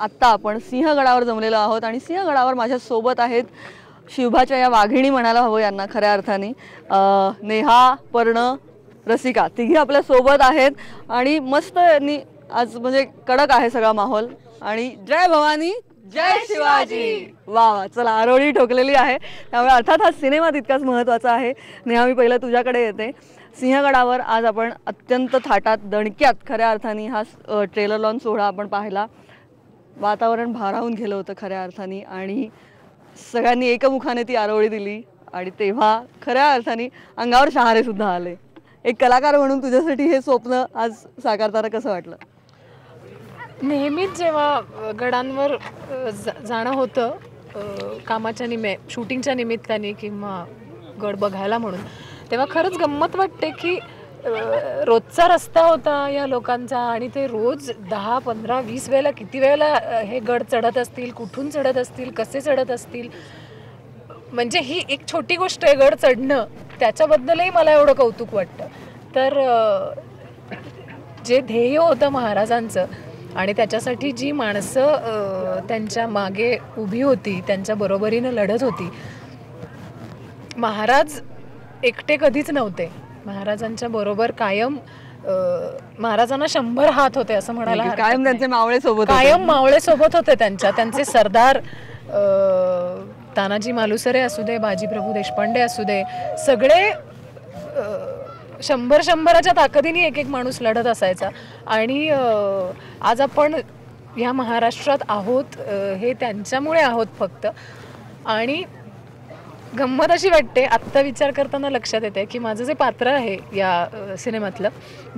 आत्ता आपण सिंहगडावर जमलेलो आहोत आणि सिंहगडावर माझ्या सोबत आहेत शिवभाच्या या वाघिणी म्हणायला हवं यांना खऱ्या अर्थाने. नेहा, पर्ण, रसिका तिघी आपल्या सोबत आहेत आणि मस्त यांनी आज म्हणजे कडक आहे सगळा माहोल. आणि जय भवानी जय शिवाजी. वा वा, चला आरोळी ठोकलेली आहे. त्यामुळे अर्थात हा सिनेमा तितकाच महत्त्वाचा आहे. नेहा, मी पहिलं तुझ्याकडे येते. सिंहगडावर आज आपण अत्यंत थाटात दणक्यात खऱ्या अर्थाने हा ट्रेलर लॉन्च सोहळा आपण पाहिला. वातावरण भारावून गेलं होतं खऱ्या अर्थाने आणि सगळ्यांनी एकमुखाने ती आरोळी दिली आणि तेव्हा खऱ्या अर्थाने अंगावर शहारे सुद्धा आले. एक कलाकार म्हणून तुझ्यासाठी हे स्वप्न आज साकारताना कसं वाटलं? नेहमीच जेव्हा गडांवर जाणं होतं कामाच्या शूटिंगच्या निमित्ताने किंवा गड बघायला म्हणून, तेव्हा खरंच गंमत वाटते की रोजचा रस्ता होता या लोकांचा आणि ते रोज 10, 15, 20 वेळेला किती वेळेला हे गड चढत असतील, कुठून चढत असतील, कसे चढत असतील. म्हणजे ही एक छोटी गोष्ट आहे गड चढणं, त्याच्याबद्दलही मला एवढं कौतुक वाटतं. तर जे ध्येय होतं महाराजांचं आणि त्याच्यासाठी जी माणसं त्यांच्या मागे उभी होती, त्यांच्या बरोबरीनं लढत होती. महाराज एकटे कधीच नव्हते. महाराजांच्या बरोबर कायम महाराजांना 100 हात होते असं म्हणायला कायम त्यांचे मावळे सोबत कायम मावळे सोबत होते त्यांचे सरदार तानाजी मालुसरे असू दे, बाजीप्रभू देशपांडे असू दे, सगळे 100-100च्या ताकदीने एक माणूस लढत असायचा. आणि आज आपण ह्या महाराष्ट्रात आहोत हे त्यांच्यामुळे आहोत फक्त. आणि गंमत अशी वाटते, आत्ता विचार करताना लक्षात येते की माझं जे पात्र आहे या सिनेमातलं,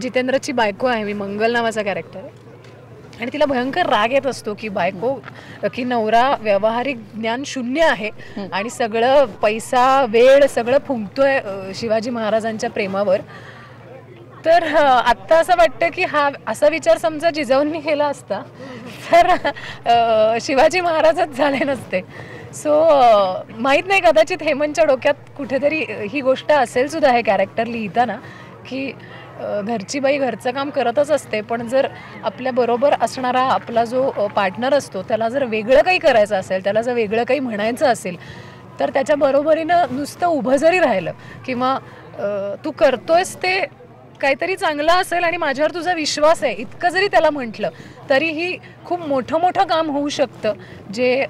जितेंद्रची बायको आहे मी, मंगल नावाचा कॅरेक्टर आहे. आणि तिला भयंकर राग येत असतो की नवरा व्यावहारिक ज्ञान शून्य आहे आणि सगळं पैसा वेळ सगळं फुंकतोय शिवाजी महाराजांच्या प्रेमावर. तर आत्ता असं वाटतं की हा असा विचार समजा जिजाऊंनी केला असता तर शिवाजी महाराजच झाले नसते. सो माहीत नाही, कदाचित हेमंतच्या डोक्यात कुठेतरी ही गोष्ट असेल सुद्धा हे कॅरेक्टर लिहिताना की घरची बाई घरचं काम करतच असते, पण जर आपल्या बरोबर असणारा आपला जो पार्टनर असतो त्याला जर वेगळं काही करायचं असेल, त्याला जर वेगळं काही म्हणायचं असेल तर त्याच्या बरोबरीनं नुसतं उभं जरी राहिलं किंवा तू करतोयस ते काहीतरी चांगलं असेल आणि माझ्यावर तुझा विश्वास आहे इतकं जरी त्याला म्हटलं तरीही खूप मोठं काम होऊ शकतं, जे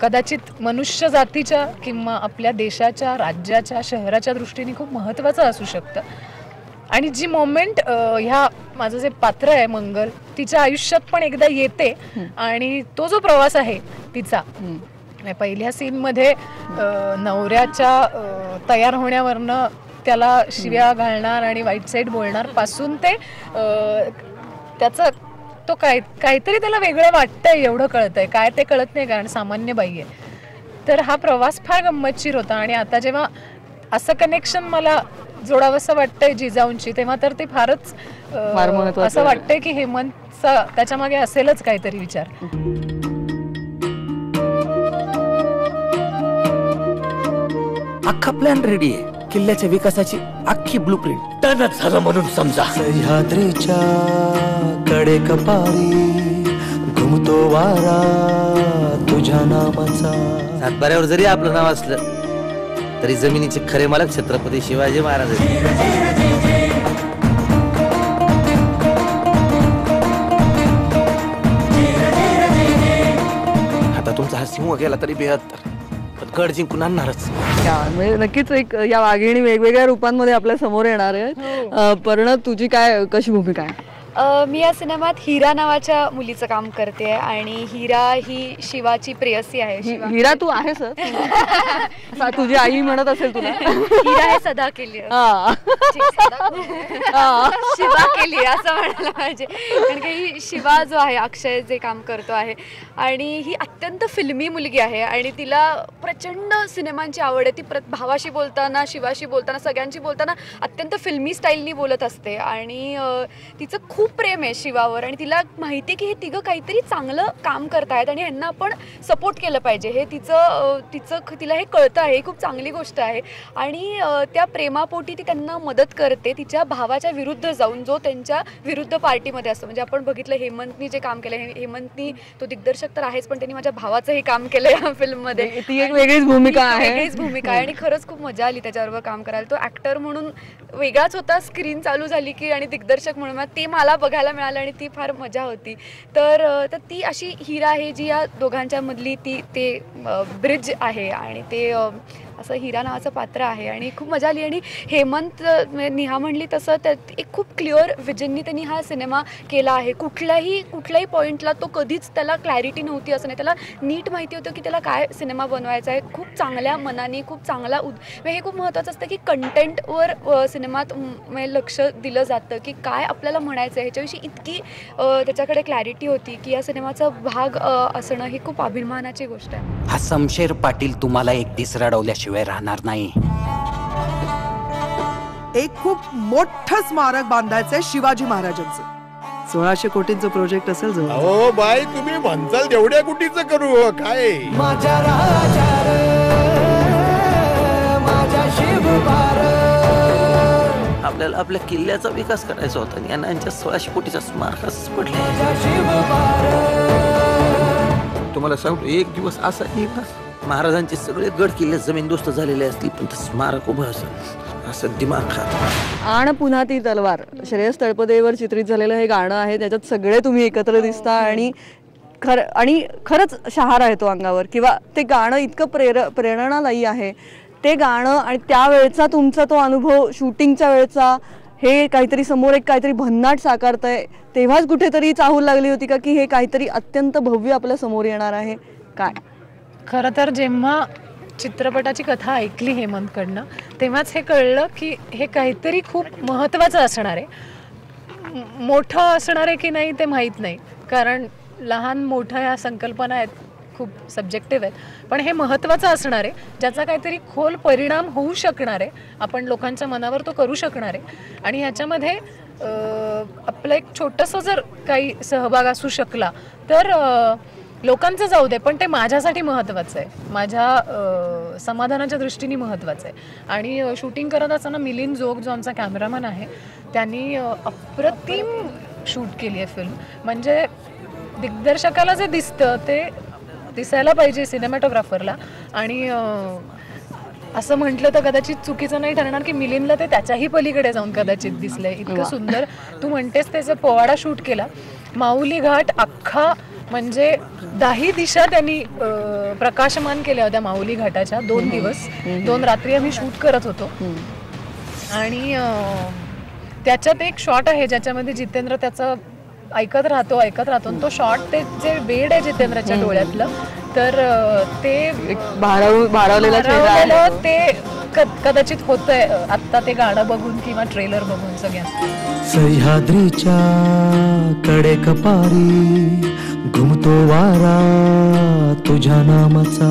कदाचित मनुष्य जातीच्या किंवा आपल्या देशाच्या, राज्याच्या, शहराच्या दृष्टीने खूप महत्त्वाचं असू शकतं. आणि जी मोमेंट ह्या माझं जे पात्र आहे मंगल, तिच्या आयुष्यात पण एकदा येते आणि तो जो प्रवास आहे तिचा, पहिल्या सीनमध्ये नवऱ्याच्या तयार होण्यावरनं त्याला शिव्या घालणार आणि वाईट साईड बोलणार पासून ते त्याचं तो काहीतरी त्याला वेगळं वाटतंय एवढं कळतंय, काय ते कळत नाही कारण सामान्य बाई आहे. तर हा प्रवास फार गंमतशीर होता. आणि आता जेव्हा असं कनेक्शन मला जोडावंसं वाटतंय जिजाऊंची, तेव्हा तर ते फारच असं वाटतंय की हेमंतचा त्याच्या मागे असेलच काहीतरी विचार. अख्खा प्लॅन रेडी आहे, किल्ल्याच्या विकासाची अख्खी ब्लूप्रिंट टनच झालं म्हणून समजा. सह्याद्रीच्या कडे कपारी घुमतो वारा तुझ्या नामाचा. सातबाऱ्यावर जरी आपलं नाव असलं तरी जमिनीचे खरे मालक छत्रपती शिवाजी महाराज आहेत. आता तुमचा हा सिंह गेला तरी 72 गड जिंकून आणणारच. म्हणजे नक्कीच एक या वाघिणी वेगवेगळ्या रूपांमध्ये आपल्या समोर येणार आहे. पर्ण, तुझी कशी भूमिका आहे? मी या सिनेमात हिरा नावाच्या मुलीचं काम करते आणि हिरा ही शिवाची प्रेयसी आहे. हिरा तू आहेस? तुझी आई म्हणत असेल तुला हिरा हे सदा केली, शिवा केली असं म्हणायला पाहिजे, कारण की ही शिवा जो आहे अक्षय जे काम करतो आहे आणि ही अत्यंत फिल्मी मुलगी आहे आणि तिला प्रचंड सिनेमांची आवड आहे. ती भावाशी बोलताना, शिवाशी बोलताना, सगळ्यांशी बोलताना अत्यंत फिल्मी स्टाईलनी बोलत असते आणि तिचं खूप प्रेम आहे शिवावर आणि तिला माहिती आहे की हे तिघं काहीतरी चांगलं काम करतायत आणि ह्यांना आपण सपोर्ट केलं पाहिजे. हे तिला हे कळतं आहे, ही खूप चांगली गोष्ट आहे आणि त्या प्रेमापोटी ती त्यांना मदत करते तिच्या भावाच्या विरुद्ध जाऊन, जो त्यांच्या विरुद्ध पार्टीमध्ये असतो. म्हणजे आपण बघितलं हेमंतनी जे काम केलं, हेमंतनी तो दिग्दर्शक तर आहेच पण त्यांनी माझ्या भावाचंही काम केलं या फिल्ममध्ये. ती एक वेगळीच भूमिका आहे. वेगळीच भूमिका आहे आणि खरंच खूप मजा आली त्याच्याबरोबर काम करायला. तो ॲक्टर म्हणून वेगळाच होता, स्क्रीन चालू झाली की, आणि दिग्दर्शक म्हणून ते मला बघायला मिळालं आणि ती फार मजा होती. तर ती अशी हिरा आहे जी या दोघांच्या मधली ते ब्रिज आहे आणि ते असं हिरा नावाचं पात्र आहे आणि खूप मजा आली. आणि हेमंत नेहा म्हणली तसं त्यात एक खूप क्लिअर विजननी त्यांनी हा सिनेमा केला आहे. कुठल्याही पॉईंटला तो कधीच त्याला क्लॅरिटी नव्हती असं नाही, त्याला नीट माहिती होतं की त्याला काय सिनेमा बनवायचा आहे. खूप चांगल्या मनाने, खूप चांगला हे खूप महत्त्वाचं असतं की कंटेंटवर सिनेमात लक्ष दिलं जातं की काय आपल्याला म्हणायचं आहे ह्याच्याविषयी इतकी त्याच्याकडे क्लॅरिटी होती की या सिनेमाचा भाग असणं ही खूप अभिमानाची गोष्ट आहे. हा शमशेर पाटील तुम्हाला एक दिस रडवल्याशिवाय राहणार नाही. एक खूप मोठं स्मारक बांधायचंय शिवाजी महाराजांचं. 1600 कोटींचं प्रोजेक्ट असेल जवळ. हो बाई, तुम्ही म्हणचाल तेवढ्या कुटीचं करू काय. माझ्या राजा माझ्या शिवबार. आपल्याला आपल्या किल्ल्याचा विकास करायचा होता आणि यांच्या 1600 कोटीच्या स्मारकाच पडले. तुम्हाला सांगतो एक दिवस असा येईल ना, महाराजांचे सगळे गड किल्ले जमीनदोस्त झालेले असतील पण स्मारक उभं असेल असं दिमाग खात. आण पुन्हा ती तलवार श्रेयस तळपदेवर चित्रित झालेलं हे गाणं आहे. त्याच्यात सगळे तुम्ही एकत्र दिसता आणि खरंच शहारा येतो अंगावर, किंवा ते गाणं इतकं प्रेरणादायी आहे. ते गाणं आणि त्यावेळचा तुमचा तो अनुभव शूटिंगच्या वेळचा, हे काहीतरी समोर एक काहीतरी भन्नाट साकारतंय, तेव्हाच कुठेतरी चाहूल लागली होती का की हे काहीतरी अत्यंत भव्य आपल्या समोर येणार आहे काय? खरं तर जेव्हा चित्रपटाची कथा ऐकली हेमंतकडनं तेव्हाच हे कळलं की हे काहीतरी खूप महत्त्वाचं असणार आहे. मोठं असणार आहे की नाही ते माहीत नाही, कारण लहान मोठं ह्या संकल्पना आहेत, खूप सब्जेक्टिव्ह आहेत, पण हे महत्त्वाचं असणार आहे ज्याचा काहीतरी खोल परिणाम होऊ शकणार आहे, आपण लोकांच्या मनावर तो करू शकणार आहे. आणि ह्याच्यामध्ये आपलं एक छोटंसं जर काही सहभाग असू शकला तर लोकांचं जाऊ दे, पण ते माझ्यासाठी महत्त्वाचं आहे, माझ्या समाधानाच्या दृष्टीने महत्त्वाचं आहे. आणि शूटिंग करत असताना मिलिंद जोग जो आमचा कॅमेरामन आहे त्यांनी अप्रतिम शूट केली आहे फिल्म. म्हणजे दिग्दर्शकाला जे दिसतं ते दिसायला पाहिजे सिनेमॅटोग्राफरला. आणि असं म्हटलं तर कदाचित चुकीचं नाही ठरणार की मिलिंदला ते त्याच्याही पलीकडे जाऊन कदाचित दिसलंय. इतकं सुंदर तू म्हणतेस त्याचा पोवाडा शूट केला. माऊली घाट अख्खा म्हणजे 10 दिशा त्यांनी प्रकाशमान केल्या होत्या माऊली घाटाच्या. 2 दिवस 2 रात्री आम्ही शूट करत होतो. आणि त्याच्यात एक शॉट आहे ज्याच्यामध्ये जितेंद्र त्याचं ऐकत राहतो. तो शॉट ते जे वेड आहे जितेंद्रच्या डोळ्यातलं, तर ते भारावलेलं ते कदाचित होतंय आत्ता ते गाणं बघून किंवा ट्रेलर बघून सगळ्यांना. सह्याद्रीच्या कडे कपारी घुमतो वारा तुझ्या नामाचा.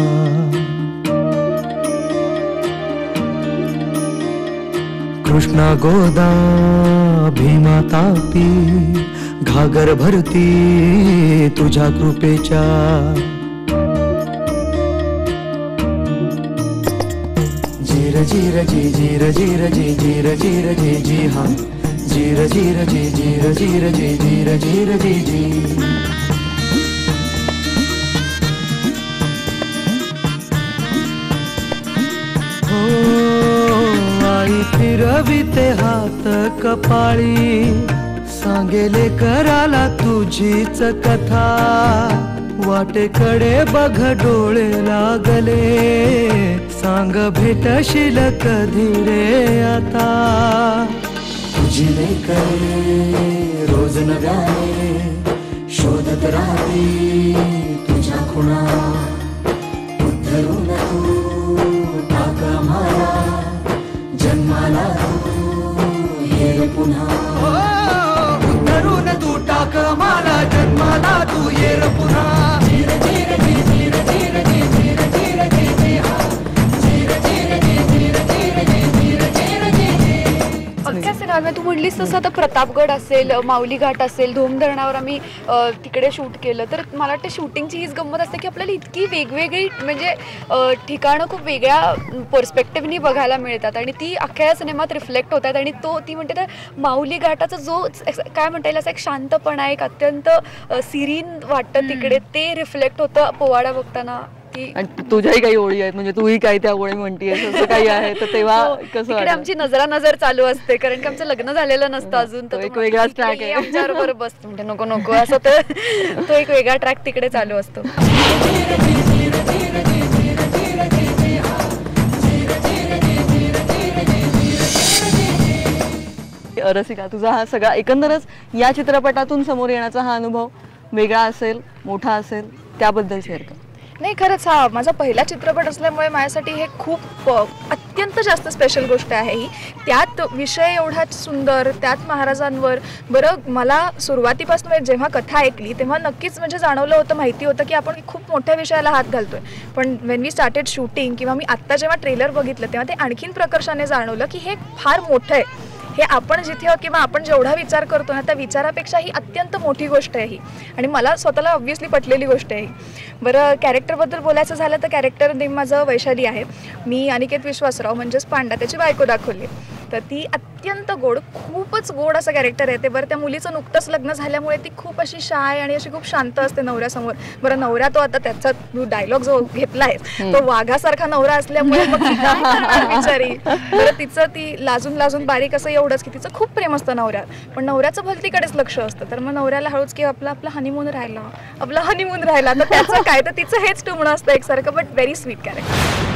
कृष्णा गोदा भीमा तापी घागर भरती तुझ्या कृपेच्या. जीर जीर जी जीर जीर जी जीर जीर जी जी हा जीर जीर जी जीर जीर जी जीर जीर जी जी. हो आई फिरविते हात कपाळी सांगेले कराला तुझीच कथा. वाटेकडे बघ डोळे लागले सांग भेटशील कधी रे आता. तुझी लेकरे रोज नव्याने शोधत राहते तुझ्या खुणा. उद्धरून तू टाक आम्हाला जन्माला तू ये पुन्हा. उद्धरून तू टाक आम्हाला जन्माला तू ये पुन्हा. जीर जीर जी जीर जीर जी जीर जीर जी जी हा. तू म्हणलीस तसं आता प्रतापगड असेल, माऊली घाट असेल, धोमधरणावर आम्ही तिकडे शूट केलं. तर मला वाटतं शूटिंगची हीच गंमत असते की आपल्याला इतकी वेगवेगळी म्हणजे ठिकाणं खूप वेगळ्या पर्स्पेक्टिव्हनी बघायला मिळतात आणि ती अख्ख्या सिनेमात रिफ्लेक्ट होतात. आणि ती म्हणते तर माऊली घाटाचा जो काय म्हणता येईल असा एक शांतपणा, एक अत्यंत सिरीन वाटतं तिकडे, ते रिफ्लेक्ट होतं पोवाडा बघताना. आणि तुझ्याही काही ओळी आहेत, म्हणजे तूही काही त्या ओळी म्हणतीयस असं काही आहे, तर तेव्हा कसं तिकडे आमची नजर चालू असते कारण की आमचं लग्न झालेलं नसतं अजून. तर एक वेगळाच ट्रॅक आहे आमच्याबरोबर बस म्हणजे नको असं, तर तो एक वेगळा ट्रॅक तिकडे चालू असतो. रसिका, तुझा हा सगळा एकंदरच या चित्रपटातून समोर येण्याचा हा अनुभव वेगळा असेल, मोठा असेल, त्याबद्दल शेअर कर. नाही, खरंच हा माझा पहिला चित्रपट असल्यामुळे माझ्यासाठी हे खूप अत्यंत जास्त स्पेशल गोष्ट आहे ही. त्यात विषय एवढा सुंदर, त्यात महाराजांवर. बरं, मला सुरुवातीपासून जेव्हा कथा ऐकली तेव्हा नक्कीच म्हणजे जाणवलं होतं, माहिती होतं की आपण खूप मोठ्या विषयाला हात घालतोय. पण वेन वी स्टार्टेड शूटिंग किंवा मी आत्ता जेव्हा ट्रेलर बघितलं तेव्हा ते आणखीन प्रकर्षाने जाणवलं की हे फार मोठं आहे. हे आपण जिथे किंवा आपण जेवढा विचार करतो ना त्या विचारापेक्षा ही अत्यंत मोठी गोष्ट आहे ही, आणि मला स्वतःला ऑब्व्हियसली पटलेली गोष्ट आहे ही. बरं, कॅरेक्टरबद्दल बोलायचं झालं तर कॅरेक्टर नेम माझं वैशाली आहे. मी अनिकेत विश्वासराव म्हणजेच पांडा त्याची बायको दाखवली. तर ती अत्यंत गोड, खूपच गोड असं कॅरेक्टर आहे ते. बरं, त्या मुलीचं नुकतंच लग्न झाल्यामुळे ती खूप अशी शाय आणि अशी खूप शांत असते नवऱ्यासमोर. बरं, नवरा तो आता त्याचा डायलॉग जो घेतला आहे तो वाघासारखा नवरा असल्यामुळे मग काय करणार बिचारी. बरं, तिचं ती लाजून बारीक असं एवढंच की तिचं खूप प्रेम असतं नवऱ्यात, पण नवऱ्याचं भलतीकडेच लक्ष असतं. तर मग नवऱ्याला हळूच की आपला हनीमून राहिला तर त्याचं काय, तर तिचं हेच टुमणं असतं एकसारखं, बट व्हेरी स्वीट कॅरेक्टर.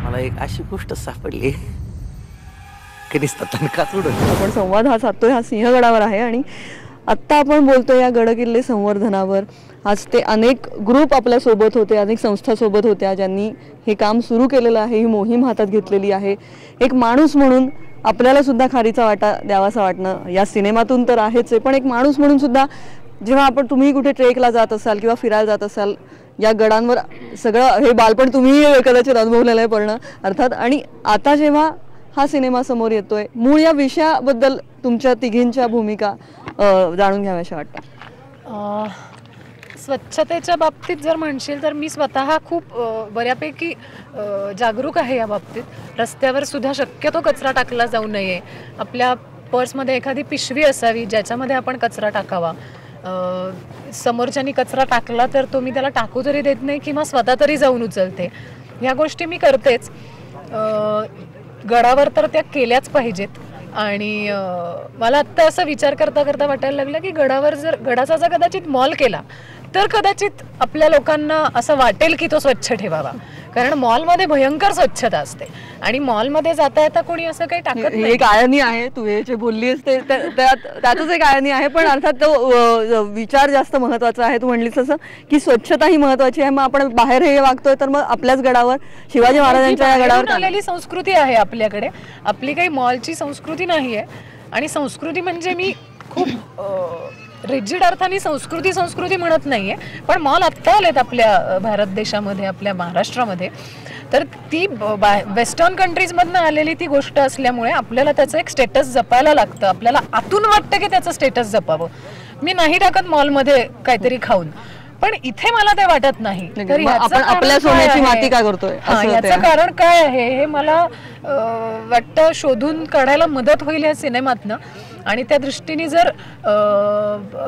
मला एक अशी गोष्ट सापडली की नुसता तणका सोडून. आपण संवाद हा साधतोय हा सिंहगडावर आहे, आणि आत्ता आपण बोलतोय या गडकिल्ले संवर्धनावर. आज ते अनेक ग्रुप आपल्या सोबत होते, अनेक संस्था सोबत होत्या ज्यांनी हे काम सुरू केलेलं आहे, ही मोहीम हातात घेतलेली आहे. एक माणूस म्हणून आपल्याला सुद्धा खारीचा वाटा द्यावासा वाटणं या सिनेमातून तर आहेच आहे, पण एक माणूस म्हणून सुद्धा जेव्हा तुम्ही कुठे ट्रेकला जात असाल किंवा फिरायला जात असाल, या गडांवर सगळं हे बालपण तुम्ही कदाचित अनुभवलेलं आहे पण अर्थात. आणि आता जेव्हा हा सिनेमा समोर येतोय, मूळ या विषयाबद्दल तुमच्या तिघींच्या भूमिका जाणून घ्याव्याशा वाटतं. स्वच्छतेच्या बाबतीत जर म्हणशील तर मी स्वतः खूप बऱ्यापैकी जागरूक आहे या बाबतीत. रस्त्यावर सुद्धा शक्यतो कचरा टाकला जाऊ नये. आपल्या पर्समध्ये एखादी पिशवी असावी ज्याच्यामध्ये आपण कचरा टाकावा. समोरच्यानी कचरा टाकला तर तो मी त्याला टाकू तरी देत नाही किंवा स्वतः तरी जाऊन उचलते. ह्या गोष्टी मी करतेच. गडावर तर त्या केल्याच पाहिजेत. आणि मला आत्ता असं विचार करता करता वाटायला लागलं की गडावर जर गडाचा जर कदाचित मॉल केला तर कदाचित आपल्या लोकांना असं वाटेल की तो स्वच्छ ठेवावा. कारण मॉलमध्ये भयंकर स्वच्छता असते आणि मॉलमध्ये जाता येता कोणी असं काही टाकत नाही. एक आयनी आहे, तू हे जे बोललीस ते त्यातच एक आयनी आहे, पण अर्थात तो विचार जास्त महत्वाचा आहे. तू म्हणलीस तसं की स्वच्छता ही महत्वाची आहे. मग आपण बाहेर हे वागतोय तर मग आपल्याच गडावर, शिवाजी महाराजांच्या या गडावर आलेली संस्कृती आहे आपल्याकडे. आपली काही मॉलची संस्कृती नाही आहे. आणि संस्कृती म्हणजे मी खूप रिजिड अर्थाने संस्कृती म्हणत नाहीये, पण मॉल आत्ता आलेत आपल्या भारत देशामध्ये, आपल्या महाराष्ट्रामध्ये. तर ती वेस्टर्न कंट्रीजमधनं आलेली ती गोष्ट असल्यामुळे आपल्याला त्याचं एक स्टेटस जपायला लागतं. आपल्याला आतून वाटतं की त्याचं स्टेटस जपावं. मी नाही टाकत मॉलमध्ये काहीतरी खाऊन, पण इथे मला ते वाटत नाही. तर आपण आपल्या सोन्याची माती का करतोय, याचं कारण काय आहे हे मला वाटतं शोधून काढायला मदत होईल या सिनेमातनं. आणि त्या दृष्टीने जर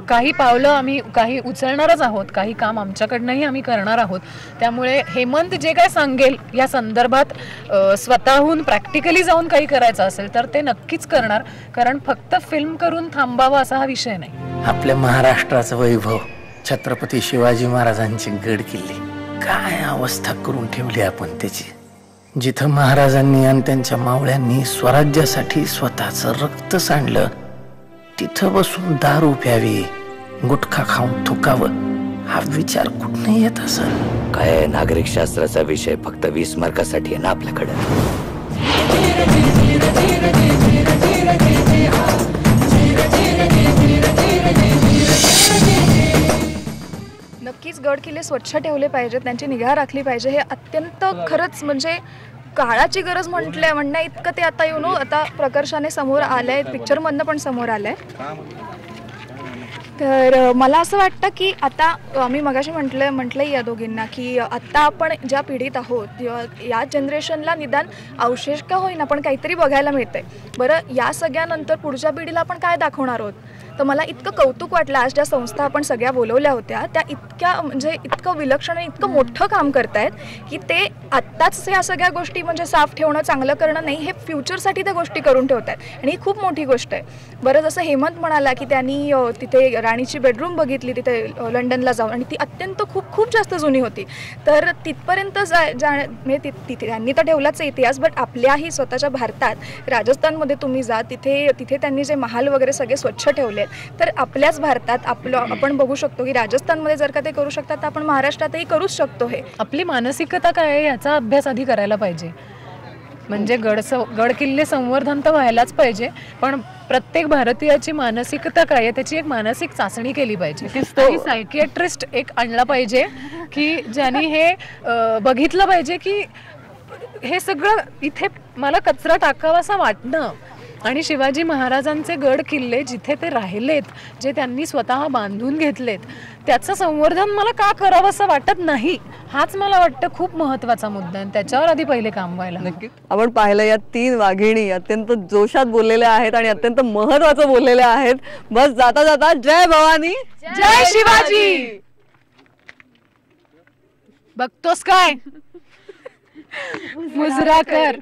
काही पावलं आम्ही काही उचलणारच आहोत, काही काम आमच्याकडनंही आम्ही करणार आहोत. त्यामुळे हेमंत जे काय सांगेल या संदर्भात स्वतःहून प्रॅक्टिकली जाऊन काही करायचं असेल तर ते नक्कीच करणार. कारण फक्त फिल्म करून थांबावा असा हा विषय नाही. आपल्या महाराष्ट्राचं वैभव, छत्रपती शिवाजी महाराजांचे गड किल्ले, काय अवस्था करून ठेवली आपण त्याची. जिथं महाराजांनी आणि त्यांच्या मावळ्यांनी स्वराज्यासाठी स्वतःचं रक्त सांडलं, तिथं बसून दारू प्यावी, गुटखा खाऊन थुकावं, हा विचार कुठं येत असेल. काय नागरिक शास्त्राचा विषय फक्त 20 मार्कासाठी आहे ना आपल्याकडे. नक्की नक्कीच गड किल्ले स्वच्छ ठेवले पाहिजेत, त्यांची निगा राखली पाहिजे. हे अत्यंत खरंच म्हणजे काळाची गरज म्हणण्या इतकं ते आता आता प्रकर्षाने समोर आलं आहे, पिक्चरमधनं पण समोर आलं आहे. तर मला असं वाटतं की आता आम्ही मगाशी म्हटलं या दोघींना की आत्ता आपण ज्या पिढीत आहोत या जनरेशनला निदान अवशेष का होईना पण काहीतरी बघायला मिळतंय. बरं, या सगळ्यानंतर पुढच्या पिढीला आपण काय दाखवणार आहोत? तर मला इतकं कौतुक वाटलं आज ज्या संस्था आपण सगळ्या बोलवल्या होत्या त्या इतक्या म्हणजे इतकं विलक्षण आणि इतकं मोठं काम करतायत की ते आत्ताच ह्या सगळ्या गोष्टी म्हणजे साफ ठेवणं, चांगलं करणं नाही, हे फ्युचरसाठी त्या गोष्टी करून ठेवत आहेत आणि ही खूप मोठी गोष्ट आहे. बरं, जसं हेमंत म्हणाला की त्यांनी तिथे राणीची बेडरूम बघितली तिथे लंडनला जाऊन आणि ती अत्यंत खूप जास्त जुनी होती. तर तिथपर्यंत म्हणजे तिथे त्यांनी तर ठेवलाच इतिहास, बट आपल्याही स्वतःच्या भारतात राजस्थानमध्ये तुम्ही जा, तिथे त्यांनी जे महाल वगैरे सगळे स्वच्छ ठेवले. तर आपल्याच भारतात आपण बघू शकतो की राजस्थानमध्ये जर का ते करू शकतात तर आपण महाराष्ट्रातही करूच शकतो. हे आपली मानसिकता काय आहे याचा अभ्यास आधी करायला पाहिजे. म्हणजे गड किल्ले संवर्धन तर व्हायलाच पाहिजे, पण प्रत्येक भारतीयाची मानसिकता काय आहे त्याची एक मानसिक चाचणी केली पाहिजे. सायकियाट्रिस्ट एक आणला पाहिजे की ज्यांनी हे बघितलं पाहिजे की हे सगळं इथे मला कचरा टाकावासा वाटणं आणि शिवाजी महाराजांचे गड किल्ले जिथे ते राहिलेत, जे त्यांनी स्वतः बांधून घेतलेत, त्याचं संवर्धन मला का करावं असं वाटत नाही. हाच मला वाटतं खूप महत्त्वाचा मुद्दा आहे. त्याच्यावर आधी पहिले काम व्हायला. नक्कीच आपण पाहिलं या 3 वाघिणी अत्यंत जोशात बोललेल्या आहेत आणि अत्यंत महत्त्वाचं बोललेल्या आहेत. बस जाता जाता जय भवानी, जय शिवाजी. बघतोस काय मुजरा कर.